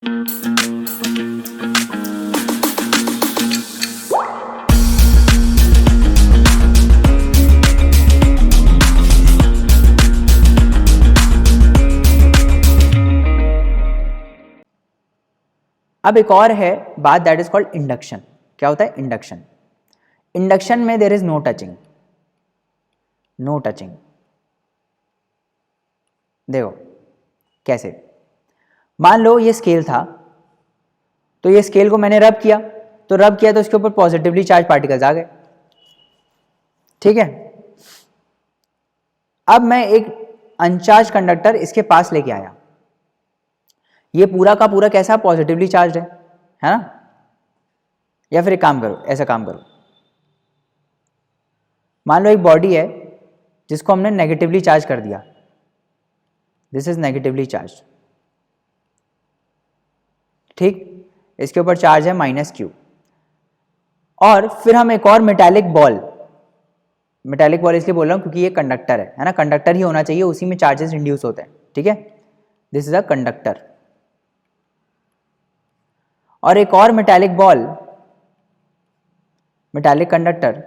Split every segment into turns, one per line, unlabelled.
अब एक और है बात, दैट इज कॉल्ड इंडक्शन। क्या होता है इंडक्शन? इंडक्शन में there is no touching, no touching. देखो कैसे, मान लो ये स्केल था, तो ये स्केल को मैंने रब किया, तो रब किया तो इसके ऊपर पॉजिटिवली चार्ज पार्टिकल्स आ गए, ठीक है। अब मैं एक अनचार्ज कंडक्टर इसके पास लेके आया, ये पूरा का पूरा कैसा पॉजिटिवली चार्ज है ना। या फिर एक काम करो, ऐसा काम करो, मान लो एक बॉडी है जिसको हमने नेगेटिवली चार्ज कर दिया, दिस इज नेगेटिवली चार्ज, ठीक। इसके ऊपर चार्ज है -Q। और फिर हम एक और मेटालिक बॉल इसलिए बोल रहा हूं क्योंकि ये कंडक्टर है ना, कंडक्टर ही होना चाहिए, उसी में चार्जेस इंड्यूस होते हैं, ठीक है। This is a conductor. और एक और मेटालिक बॉल, मेटालिक कंडक्टर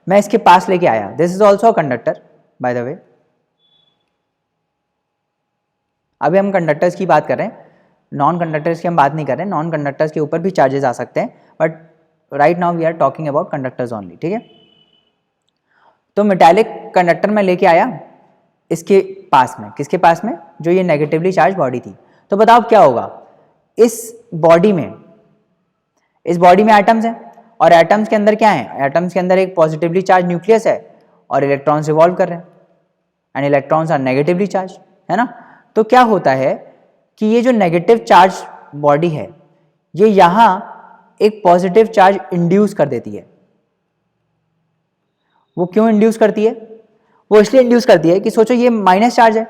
मैं इसके पास लेके आया, this is also a conductor by the way. अभी हम कंडक्टर्स की बात कर रहे हैं, नॉन कंडक्टर्स की हम बात नहीं कर रहे हैं। नॉन कंडक्टर्स के ऊपर भी चार्जेस आ सकते हैं, but right now we are talking about conductors only, ठीक है। तो मेटालिक कंडक्टर में लेके आया इसके पास में, किसके पास में? जो ये नेगेटिवली चार्ज बॉडी थी। तो बताओ क्या होगा, इस बॉडी में एटम्स हैं, और एटम्स के अंदर क्या है? एटम्स के अंदर एक पॉजिटिवली चार्ज न्यूक्लियस है और इलेक्ट्रॉन्स रिवॉल्व कर रहे हैं, and electrons are negatively charge, है ना। तो क्या होता है कि ये जो नेगेटिव चार्ज बॉडी है, ये यहां एक पॉजिटिव चार्ज इंड्यूस कर देती है। वो क्यों इंड्यूस करती है? वो इसलिए इंड्यूस करती है कि सोचो ये माइनस चार्ज है,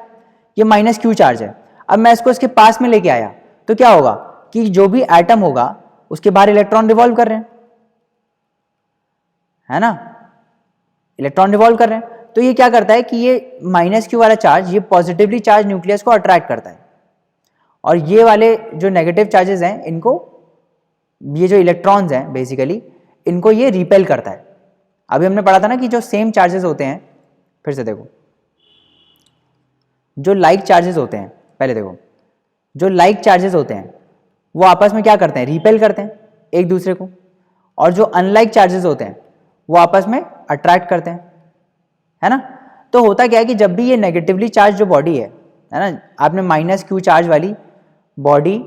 ये -Q चार्ज है। अब मैं इसको इसके पास में लेके आया, तो क्या होगा कि जो भी एटम होगा उसके बाहर इलेक्ट्रॉन रिवॉल्व कर रहे हैं, है ना, इलेक्ट्रॉन रिवॉल्व कर रहे हैं। तो ये क्या करता है कि ये -Q वाला चार्ज ये पॉजिटिवली चार्ज न्यूक्लियस को अट्रैक्ट करता है, और ये वाले जो नेगेटिव चार्जेस हैं इनको, ये जो इलेक्ट्रॉन्स हैं बेसिकली, इनको ये रिपेल करता है। अभी हमने पढ़ा था ना कि जो सेम चार्जेस होते हैं, फिर से देखो, जो लाइक चार्जेस होते हैं, पहले देखो, जो लाइक चार्जेस होते हैं वो आपस में क्या करते हैं? रिपेल करते हैं एक दूसरे को, और जो अनलाइक चार्जेस होते हैं वो आपस में अट्रैक्ट करते हैं, है ना। तो होता क्या है कि जब भी ये नेगेटिवली चार्ज जो बॉडी है ना, आपने -Q चार्ज वाली बॉडी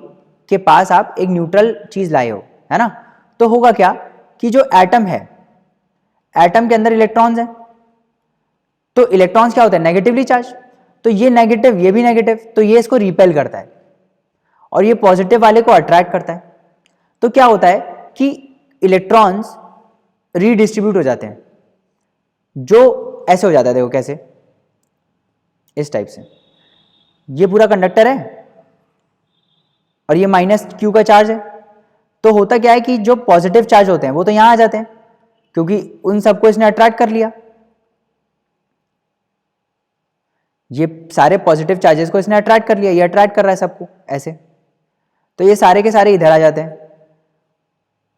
के पास आप एक न्यूट्रल चीज लाए हो, है ना, तो होगा क्या कि जो एटम है, एटम के अंदर इलेक्ट्रॉन्स हैं, तो इलेक्ट्रॉन्स क्या होते हैं? Negatively charge. तो ये नेगेटिव, ये भी नेगेटिव, तो ये इसको रिपेल करता है और ये पॉजिटिव वाले को अट्रैक्ट करता है। तो क्या होता है कि इलेक्ट्रॉन्स रीडिस्ट्रीब्यूट हो जाते हैं, जो ऐसे हो जाता है, देखो कैसे, इस टाइप से। ये पूरा कंडक्टर है और ये -Q का चार्ज है, तो होता क्या है कि जो पॉजिटिव चार्ज होते हैं वो तो यहां आ जाते हैं, क्योंकि उन सबको इसने अट्रैक्ट कर लिया, ये सारे पॉजिटिव चार्जेस को इसने अट्रैक्ट कर लिया, ये अट्रैक्ट कर रहा है सबको ऐसे, तो ये सारे के सारे इधर आ जाते हैं,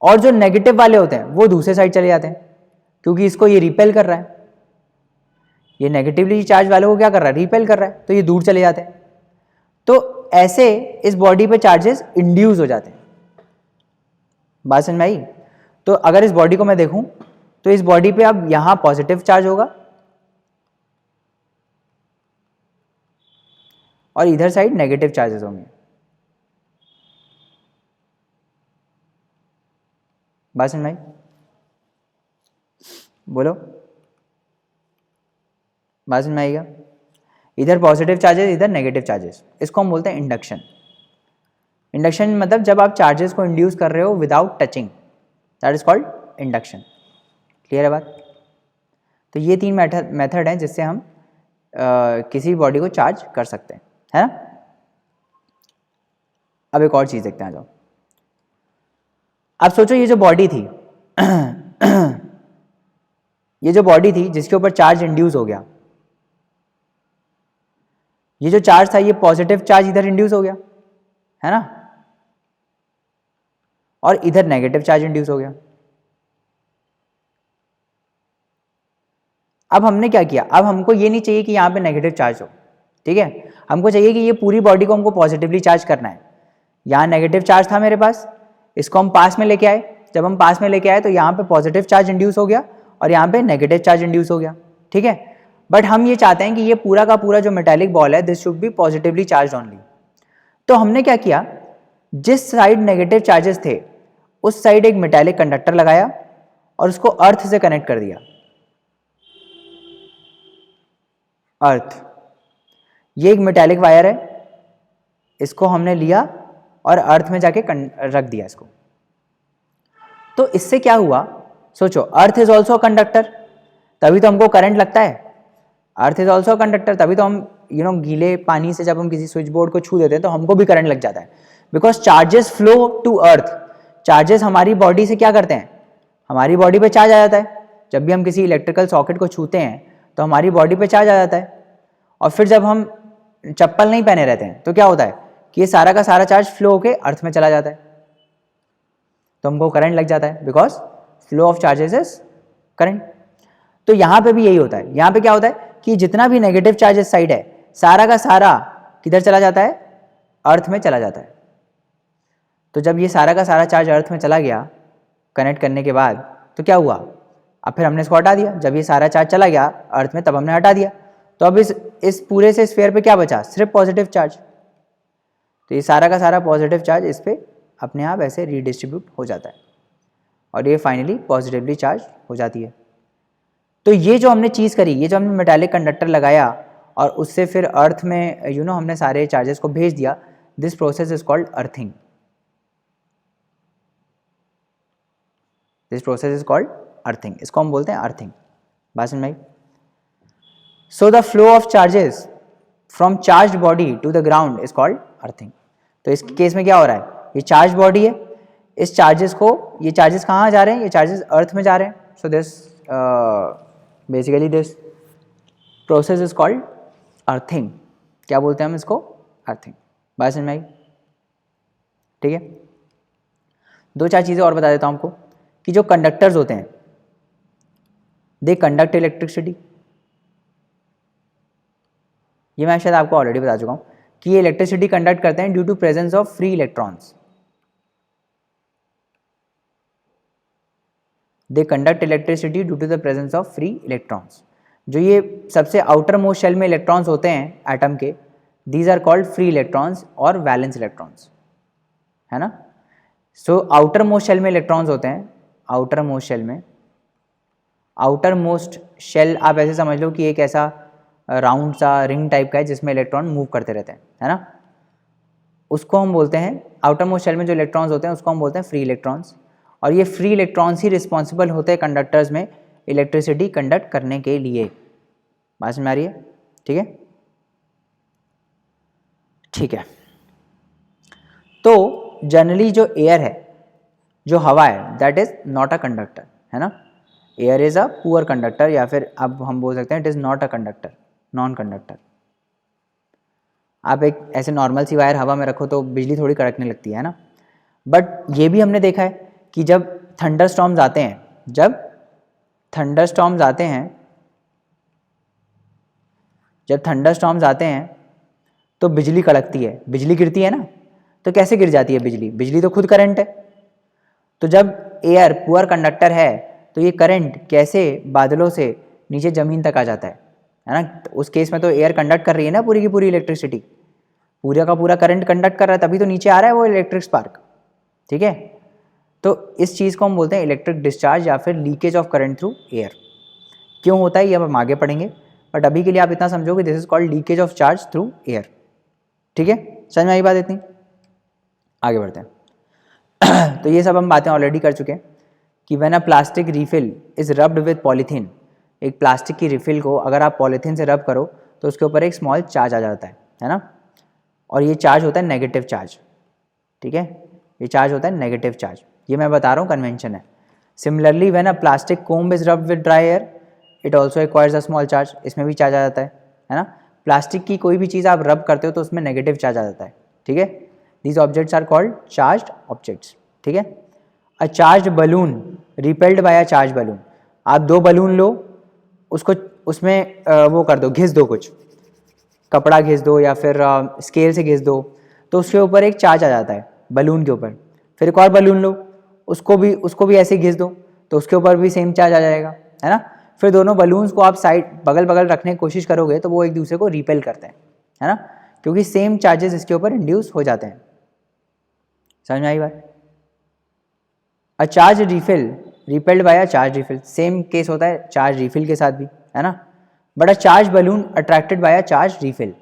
और जो नेगेटिव वाले होते हैं वो दूसरे साइड चले जाते हैं, क्योंकि इसको ये रिपेल कर रहा है, ये नेगेटिवली चार्ज वाले को क्या कर रहा है? रिपेल कर रहा है, तो ये दूर चले जाते हैं। तो ऐसे इस बॉडी पे चार्जेस इंड्यूस हो जाते हैं। बात समझ में आई? तो अगर इस बॉडी को मैं देखूं, तो इस बॉडी पे अब यहां पॉजिटिव चार्ज होगा और इधर साइड नेगेटिव चार्जेस होंगे। बात समझ में आई? बोलो, बात समझ में आएगा? इधर पॉजिटिव चार्जेस, इधर नेगेटिव चार्जेस, इसको हम बोलते हैं इंडक्शन। इंडक्शन मतलब जब आप चार्जेस को इंड्यूस कर रहे हो without touching, that is called induction. Clear है बात? तो ये 3 मेथड हैं जिससे हम किसी बॉडी को चार्ज कर सकते हैं, है ना। अब एक और चीज देखते हैं, आ जाओ। अब सोचो ये जो बॉडी थी ये जो बॉडी थी जिसके ऊपर चार्ज इंड्यूस हो गया, ये जो चार्ज था ये पॉजिटिव चार्ज इधर इंड्यूस हो गया, है ना। और इधर नेगेटिव चार्ज इंड्यूस हो गया। अब हमने क्या किया, अब हमको ये नहीं चाहिए कि यहाँ पे नेगेटिव चार्ज हो, ठीक है, हमको चाहिए कि ये पूरी बॉडी को हमको पॉजिटिवली चार्ज करना है। यहाँ नेगेटिव चार्ज था मेरे पास, इसको हम पास में लेके आए, जब हम पास में लेके आए तो यहाँ पे पॉजिटिव चार्ज इंड्यूस हो गया और यहाँ पे नेगेटिव चार्ज इंड्यूस हो गया, ठीक है। बट हम ये चाहते हैं कि ये पूरा का पूरा जो मेटालिक बॉल है this should be positively charge only. तो हमने क्या किया, जिस साइड नेगेटिव चार्जेस थे उस साइड एक मेटालिक कंडक्टर लगाया और उसको अर्थ से कनेक्ट कर दिया। अर्थ, ये एक मेटालिक वायर है, इसको हमने लिया और अर्थ में जाके रख दिया इसको। तो इससे क्या हुआ, सोचो, अर्थ इज ऑल्सो कंडक्टर, तभी तो हमको करंट लगता है। अर्थ इज ऑल्सो कंडक्टर, तभी तो हम गीले पानी से जब हम किसी स्विच बोर्ड को छू देते हैं तो हमको भी करंट लग जाता है, because charges flow to earth. Charges हमारी बॉडी से क्या करते हैं, हमारी बॉडी पे चार्ज आ जाता है। जब भी हम किसी इलेक्ट्रिकल सॉकेट को छूते हैं तो हमारी बॉडी पे चार्ज आ जाता है, और फिर जब हम चप्पल नहीं पहने रहते हैं तो क्या होता है कि ये सारा का सारा चार्ज फ्लो होके अर्थ में चला जाता है, तो हमको करंट लग जाता है, because flow of charges is current. तो यहाँ पे भी यही होता है, यहाँ पे क्या होता है कि जितना भी नेगेटिव चार्जेस साइड है सारा का सारा किधर चला जाता है, अर्थ में चला जाता है। तो जब ये सारा का सारा चार्ज अर्थ में चला गया कनेक्ट करने के बाद, तो क्या हुआ, अब फिर हमने इसको हटा दिया। जब ये सारा चार्ज चला गया अर्थ में तब हमने हटा दिया, तो अब इस पूरे से स्फीयर पे क्या बचा, सिर्फ पॉजिटिव चार्ज। तो ये सारा का सारा पॉजिटिव चार्ज इस पे अपने आप ऐसे रीडिस्ट्रीब्यूट हो जाता है और ये फाइनली पॉजिटिवली चार्ज हो जाती है। तो ये जो हमने चीज़ करी, ये जो हमने मेटालिक कंडक्टर लगाया और उससे फिर अर्थ में हमने सारे चार्जेस को भेज दिया, this process is called earthing. This process is called earthing, इसको हम बोलते हैं अर्थिंग। बात समझ में आई? So the flow of charges from charge body to the ground is called earthing. तो इस केस में क्या हो रहा है, ये चार्ज बॉडी है, इस चार्जेस को, ये चार्जेस कहाँ जा रहे हैं, ये चार्जेस अर्थ में जा रहे हैं। So this basically this process is called earthing. क्या बोलते हैं हम इसको, अर्थिंग। बात समझ में आई? ठीक है, दो चार चीज़ें और बता देता हूँ आपको कि जो कंडक्टर्स होते हैं दे कंडक्ट इलेक्ट्रिसिटी। ये मैं शायद आपको ऑलरेडी बता चुका हूँ कि ये इलेक्ट्रिसिटी कंडक्ट करते हैं due to presence of free electrons. They conduct electricity due to the presence of free electrons. जो ये सबसे आउटर मोस्ट शेल में इलेक्ट्रॉन्स होते हैं एटम के, these are called free electrons और वैलेंस इलेक्ट्रॉन्स, है ना। सो आउटर मोस्ट शेल में इलेक्ट्रॉन्स होते हैं, आउटर मोस्ट शेल में, आउटर मोस्ट शेल आप ऐसे समझ लो कि एक ऐसा राउंड सा रिंग टाइप का है जिसमें इलेक्ट्रॉन मूव करते रहते हैं, है ना। उसको हम बोलते हैं, आउटर मोस्ट शेल में जो इलेक्ट्रॉन्स होते हैं उसको हम बोलते हैं फ्री इलेक्ट्रॉन्स। और ये फ्री इलेक्ट्रॉन्स ही रिस्पॉन्सिबल होते हैं कंडक्टर्स में इलेक्ट्रिसिटी कंडक्ट करने के लिए। बात समझ में आ रही है? ठीक है, ठीक है। तो जनरली जो एयर है, जो हवा है, that is not a conductor, है ना। Air is a poor conductor, या फिर अब हम बोल सकते हैं it is not a conductor, non conductor. आप एक ऐसे नॉर्मल सी वायर हवा में रखो तो बिजली थोड़ी कड़कने लगती है ना। बट ये भी हमने देखा है कि जब थंडर स्टॉर्म्स आते हैं, जब थंडर स्टॉर्म्स आते हैं, जब थंडर स्टॉर्म्स आते हैं तो बिजली कड़कती है, बिजली गिरती है ना। तो कैसे गिर जाती है बिजली, बिजली तो खुद करंट है। तो जब एयर पुअर कंडक्टर है तो ये करंट कैसे बादलों से नीचे ज़मीन तक आ जाता है ना। तो उस केस में तो एयर कंडक्ट कर रही है ना पूरी की पूरी इलेक्ट्रिसिटी, पूरा का पूरा करंट कंडक्ट कर रहा है, तभी तो नीचे आ रहा है वो इलेक्ट्रिक स्पार्क, ठीक है। तो इस चीज़ को हम बोलते हैं इलेक्ट्रिक डिस्चार्ज या फिर leakage of current through air. क्यों होता है ये अब हम आगे पढ़ेंगे, बट अभी के लिए आप इतना समझो कि this is called leakage of charge through air. ठीक है, समझ में आई बात इतनी? आगे बढ़ते हैं। तो ये सब हम बातें ऑलरेडी कर चुके हैं कि when a plastic refill is rubbed with polythene, एक प्लास्टिक की रिफिल को अगर आप पॉलीथीन से रब करो तो उसके ऊपर एक स्मॉल चार्ज आ जाता है ना। और ये चार्ज होता है नेगेटिव चार्ज, ठीक है, ये चार्ज होता है नेगेटिव चार्ज। ये मैं बता रहा हूँ कन्वेंशन है। Similarly when a plastic comb is rubbed with dry air it also acquires a small charge, इसमें भी चार्ज आ जाता है ना। प्लास्टिक की कोई भी चीज़ आप रब करते हो तो उसमें नेगेटिव चार्ज आ जाता है, ठीक है। These objects are called charged objects, ठीक है। A charge balloon repelled by a charge balloon, आप दो बलून लो, उसको उसमें वो कर दो, घिस दो, कुछ कपड़ा घिस दो या फिर स्केल से घिस दो, तो उसके ऊपर एक चार्ज आ जाता है बलून के ऊपर। फिर एक और बलून लो, उसको भी ऐसे घिस दो, तो उसके ऊपर भी सेम चार्ज आ जाएगा, है ना। फिर दोनों बलून्स को आप साइड बगल बगल रखने की कोशिश करोगे तो वो एक दूसरे को रिपेल करते हैं, है ना, क्योंकि सेम चार्जेस इसके ऊपर इंड्यूस हो जाते हैं। समझ में आई बात। A charge refill repelled by a charge refill, same case होता है चार्ज रिफिल के साथ भी, है ना। But a charge balloon attracted by a charge refill,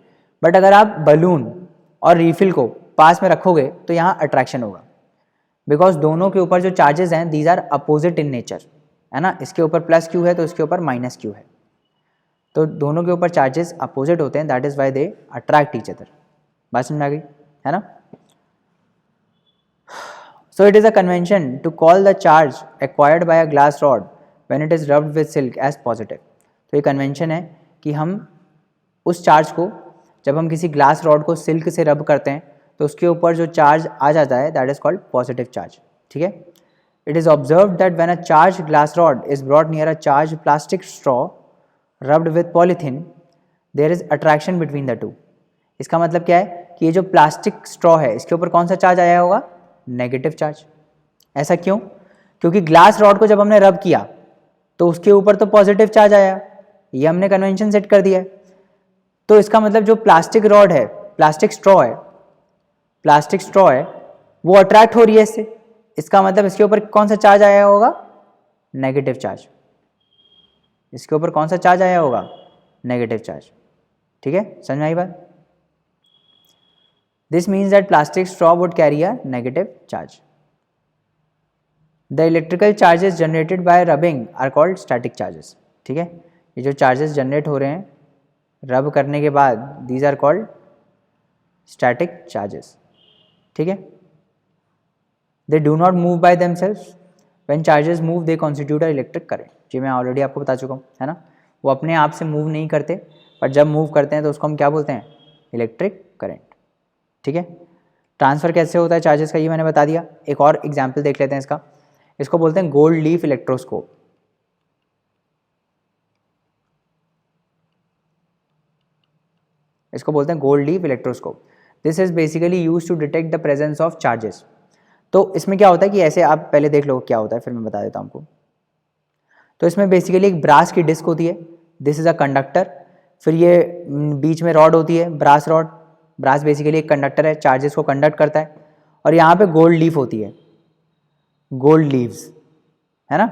but अगर आप बलून और रिफिल को पास में रखोगे तो यहाँ अट्रैक्शन होगा, बिकॉज दोनों के ऊपर जो चार्जेस हैं these are opposite in nature, है ना। इसके ऊपर प्लस क्यू है तो इसके ऊपर माइनस क्यू है, तो दोनों के ऊपर चार्जेस अपोजिट होते हैं, that is why they attract each other. बात समझ आ गई, है ना। So it is a convention to call the charge acquired by a glass rod when it is rubbed with silk as positive। तो ये convention है कि हम उस चार्ज को, जब हम किसी ग्लास रॉड को सिल्क से रब करते हैं तो उसके ऊपर जो चार्ज आ जाता है that is called positive charge, ठीक है। It is observed that when a charge glass rod is brought near a charge plastic straw rubbed with polythene there is attraction between the two. इसका मतलब क्या है कि ये जो प्लास्टिक स्ट्रॉ है इसके ऊपर कौन सा चार्ज आया होगा, नेगेटिव चार्ज। ऐसा क्यों, क्योंकि ग्लास रॉड को जब हमने रब किया तो उसके ऊपर तो पॉजिटिव चार्ज आया, ये हमने कन्वेंशन सेट कर दिया है। तो इसका मतलब जो प्लास्टिक रॉड है, प्लास्टिक स्ट्रॉ है वो अट्रैक्ट हो रही है इससे, इसका मतलब इसके ऊपर कौन सा चार्ज आया होगा, नेगेटिव चार्ज। इसके ऊपर कौन सा चार्ज आया होगा, नेगेटिव चार्ज, ठीक है। समझ में आई बात। This means that plastic straw would carry a negative charge. The electrical charges generated by rubbing are called static charges, ठीक है। ये जो चार्जेस जनरेट हो रहे हैं रब करने के बाद these are called static charges, ठीक है। They do not move by themselves, when charges move they constitute a electric current. जी मैं ऑलरेडी आपको बता चुका हूँ, है ना। वो अपने आप से मूव नहीं करते, पर जब मूव करते हैं तो उसको हम क्या बोलते हैं, इलेक्ट्रिक करंट, ठीक है। ट्रांसफ़र कैसे होता है चार्जेस का ये मैंने बता दिया। एक और एग्जाम्पल देख लेते हैं इसका। इसको बोलते हैं गोल्ड लीफ इलेक्ट्रोस्कोप। इसको बोलते हैं gold leaf electroscope. This is basically use to detect the presence of charges. तो इसमें क्या होता है कि ऐसे आप पहले देख लो क्या होता है, फिर मैं बता देता हूँ आपको। तो इसमें बेसिकली एक ब्रास की डिस्क होती है, दिस इज अ कंडक्टर। फिर ये बीच में रॉड होती है, ब्रास रॉड। ब्रास बेसिकली एक कंडक्टर है, चार्जेस को कंडक्ट करता है। और यहाँ पे गोल्ड लीफ होती है, गोल्ड लीव्स, है ना।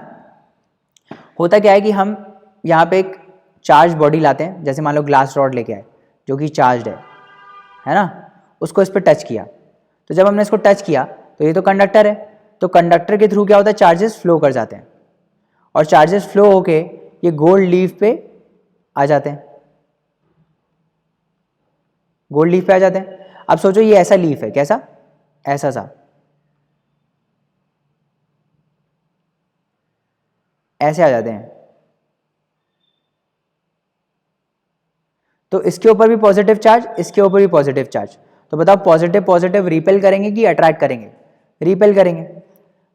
होता क्या है कि हम यहाँ पे एक चार्ज बॉडी लाते हैं, जैसे मान लो ग्लास रॉड लेके आए जो कि चार्ज है ना। उसको इस पर टच किया, तो जब हमने इसको टच किया तो ये तो कंडक्टर है, तो कंडक्टर के थ्रू क्या होता है, चार्जेस फ्लो कर जाते हैं, और चार्जेस फ्लो होके ये गोल्ड लीफ पे आ जाते हैं, गोल्ड लीफ पे आ जाते हैं। अब सोचो ये ऐसा लीफ है, कैसा, ऐसा सा, ऐसे आ जाते हैं। तो इसके ऊपर भी पॉजिटिव चार्ज, इसके ऊपर भी पॉजिटिव चार्ज। तो बताओ पॉजिटिव पॉजिटिव रिपेल करेंगे कि अट्रैक्ट करेंगे, रिपेल करेंगे।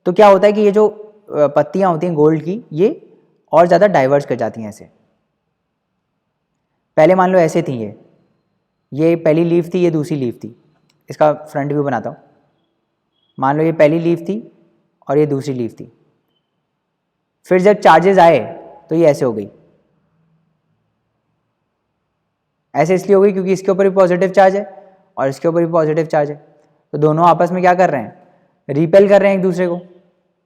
तो क्या होता है कि ये जो पत्तियां होती हैं गोल्ड की, ये और ज़्यादा डाइवर्ज कर जाती हैं ऐसे। पहले मान लो ऐसे थी ये पहली लीफ थी, ये दूसरी लीफ थी। इसका फ्रंट व्यू बनाता हूँ। मान लो ये पहली लीफ थी और ये दूसरी लीफ थी। फिर जब चार्जेस आए तो ये ऐसे हो गई, ऐसे इसलिए हो गई क्योंकि इसके ऊपर भी पॉजिटिव चार्ज है और इसके ऊपर भी पॉजिटिव चार्ज है। तो दोनों आपस में क्या कर रहे हैं, रिपेल कर रहे हैं एक दूसरे को,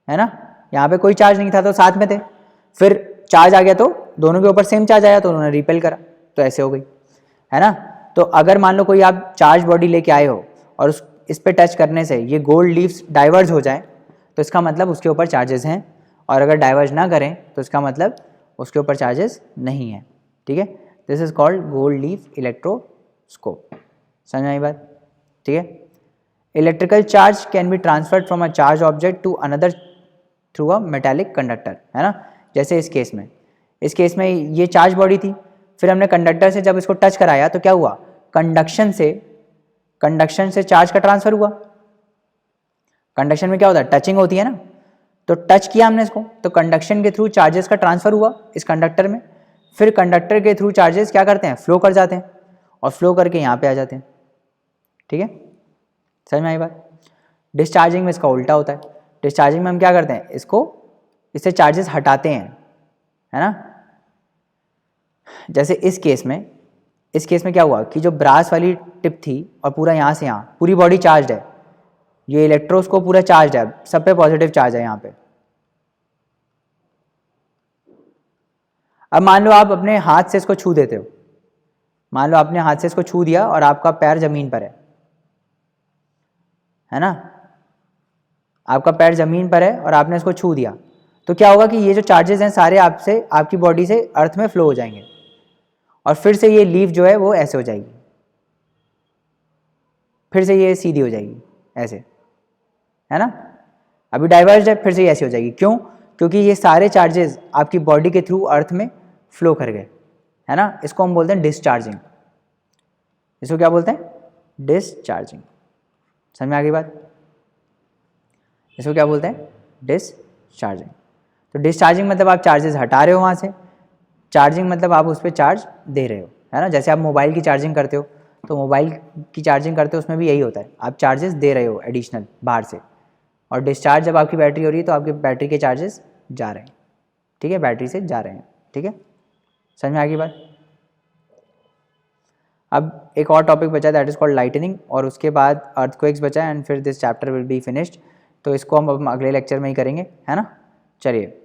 है ना। यहाँ पे कोई चार्ज नहीं था तो साथ में थे, फिर चार्ज आ गया तो दोनों के ऊपर सेम चार्ज आया तो उन्होंने रिपेल करा, तो ऐसे हो गई, है ना। तो अगर मान लो कोई आप चार्ज बॉडी लेके आए हो और इस पे टच करने से ये गोल्ड लीव्स डाइवर्ज हो जाए तो इसका मतलब उसके ऊपर चार्जेस हैं, और अगर डाइवर्ज ना करें तो इसका मतलब उसके ऊपर चार्जेस नहीं है, ठीक है। This is called gold leaf electroscope. समझ में आई बात, ठीक है। Electrical charge can be transferred from a charge object to another through a metallic conductor, है ना। जैसे इस केस में ये चार्ज बॉडी थी, फिर हमने कंडक्टर से जब इसको टच कराया तो क्या हुआ, कंडक्शन से चार्ज का ट्रांसफर हुआ। कंडक्शन में क्या होता है, टचिंग होती है ना, तो टच किया हमने इसको, तो कंडक्शन के थ्रू चार्जेस का ट्रांसफर हुआ इस कंडक्टर में, फिर कंडक्टर के थ्रू चार्जेस क्या करते हैं, फ्लो कर जाते हैं और फ्लो करके यहाँ पे आ जाते हैं। ठीक है, समझ में आई बात। डिस्चार्जिंग में इसका उल्टा होता है। डिस्चार्जिंग में हम क्या करते हैं, इससे चार्जेस हटाते हैं, है ना। जैसे इस केस में क्या हुआ कि जो ब्रास वाली टिप थी और पूरा यहाँ से यहाँ पूरी बॉडी चार्ज है, ये इलेक्ट्रोड्स को पूरा चार्ज है, सब पे पॉजिटिव चार्ज है यहाँ पे। अब मान लो आप अपने हाथ से इसको छू देते हो, मान लो आपने हाथ से इसको छू दिया और आपका पैर जमीन पर है ना, आपका पैर जमीन पर है और आपने इसको छू दिया, तो क्या होगा कि ये जो चार्जेस हैं सारे आपसे, आपकी बॉडी से अर्थ में फ्लो हो जाएंगे और फिर से ये लीफ जो है वो ऐसे हो जाएगी, फिर से ये सीधी हो जाएगी ऐसे, है ना। अभी डाइवर्ज है, फिर से ये ऐसे हो जाएगी। क्यों? क्योंकि ये सारे चार्जेस आपकी बॉडी के थ्रू अर्थ में फ्लो कर गए, है ना। इसको हम बोलते हैं डिस्चार्जिंग। इसको क्या बोलते हैं, डिस्चार्जिंग। समझ में आ गई बात। इसको क्या बोलते हैं, डिस्चार्जिंग। तो डिस्चार्जिंग मतलब आप चार्जेस हटा रहे हो वहाँ से, चार्जिंग मतलब आप उस पर चार्ज दे रहे हो, है ना। जैसे आप मोबाइल की चार्जिंग करते हो, तो मोबाइल की चार्जिंग करते हो उसमें भी यही होता है, आप चार्जेस दे रहे हो एडिशनल बाहर से। और डिस्चार्ज जब आपकी बैटरी हो रही है तो आपके बैटरी के चार्जेस जा रहे हैं, ठीक है, बैटरी से जा रहे हैं। ठीक है, समझ में आ गई बात। अब एक और टॉपिक बचा, दैट इज़ कॉल्ड लाइटनिंग, और उसके बाद अर्थक्वेक्स बचा है, एंड फिर this chapter will be finished. तो इसको हम अगले लेक्चर में ही करेंगे, है ना। चलिए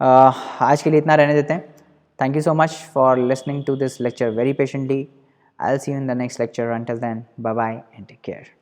आज के लिए इतना रहने देते हैं। Thank you so much for listening to this lecture very patiently. I'll see you in the next lecture. Until then, bye bye and take care.